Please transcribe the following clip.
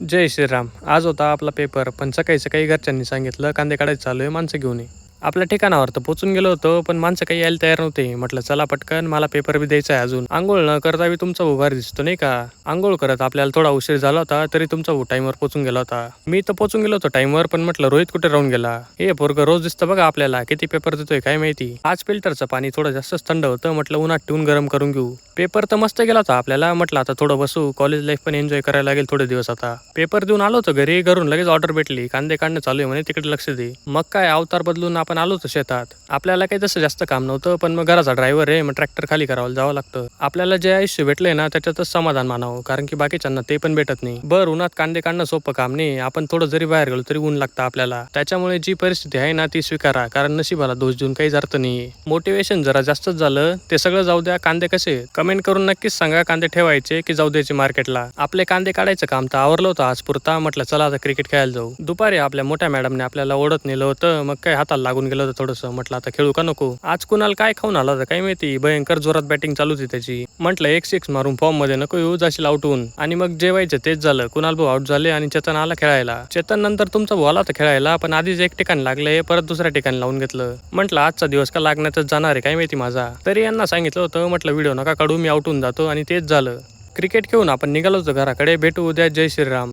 जय श्रीराम. आज होता आपला पेपर, पण सकाळी सकाळी घरच्यांनी सांगितलं कांदे काढायला चालू आहे, माणसं घेऊन ये. आपल्या ठिकाणावर तर पोचून गेलो होतो, पण माणसं काही यायला तयार नव्हते. म्हटलं चला पटकन, मला पेपर बी द्यायचा आहे अजून. अंघोळ न करता बी तुमचा भाऊ भारी दिसतो नाही का. अंघोळ करत आपल्याला थोडा उशीर झाला होता, तरी तुमचा भाऊ टाईमवर पोचून गेला होता. मी तर पोचून गेलो होतो टाईमवर, पण म्हटलं रोहित कुठे राहून गेला. हे पोरगं रोज दिसतं बघा आपल्याला, किती पेपर देतोय काय माहिती. आज फिल्टरचं पाणी थोडं जास्तच थंड होतं, म्हटलं उन्हात ठेवून गरम करून घेऊ. पेपर तर मस्त गेला होता आपल्याला. म्हटलं आता थोडं बसू, कॉलेज लाईफ पण एन्जॉय करायला लागेल थोडे दिवस आता. पेपर देऊन आलो होतो घरी, घरून लगेच ऑर्डर भेटली, कांदे काढणं चालू आहे म्हणे, तिकडे लक्ष दे. मग काय अवतार बदलून आपण आलो होतो शेतात. आपल्याला काही तसं जास्त काम नव्हतं, पण मग घराचा ड्रायव्हर आहे, मग ट्रॅक्टर खाली करावं जावं लागतं. आपल्याला जे आयुष्य भेटलंय ना, त्याच्यातच समाधान मानावं, कारण की बाकीच्यांना ते पण भेटत नाही. बरं, उन्हात कांदे काढणं सोपं काम नाही. आपण थोडं जरी बाहेर गेलो तरी ऊन लागतं आपल्याला. त्याच्यामुळे जी परिस्थिती आहे ना ती स्वीकारा, कारण नशिबाला दोष देऊन काहीच अर्थ नाही. मोटिवेशन जरा जास्तच झालं, ते सगळं जाऊ द्या. कांदे कसे कमेंट करून नक्कीच सांगा, कांदे ठेवायचे की जाऊ द्यायचे मार्केटला. आपले कांदे काढायचं काम तर आवरलं होतं आज पुरता. म्हटलं चला आता क्रिकेट खेळायला जाऊ. दुपारी आपल्या मोठ्या मॅडमने आपल्याला ओढत नेलं होतं, मग काय हाताला लागून गेलं होतं थोडंसं. म्हटलं आता खेळू का नको. आज कुणाला काय खाऊन आला होता काय माहिती, भयंकर जोरात बॅटिंग चालू होती त्याची. म्हटलं एक सिक्स मारून फॉर्म मध्ये नको येऊ, जाशील आउट होऊन. आणि मग जेवायचं तेच झालं. कुणाल भाऊ आउट झाले आणि चेतन आला खेळायला. चेतन नंतर तुमचा भाऊ आला होता खेळायला, पण आधीच एक ठिकाणी लागले, परत दुसऱ्या ठिकाणी लावून घेतलं. म्हटलं आजचा दिवस का लागण्यातच जाणार आहे काय माहिती माझा. तरी यांना सांगितलं होतं, म्हटलं व्हिडिओ नका काढू, मी आउट होऊन जातो, आणि तेच झालं. क्रिकेट खेळून आपण निघालो होतो घराकडे. भेटू उद्या. जय श्रीराम.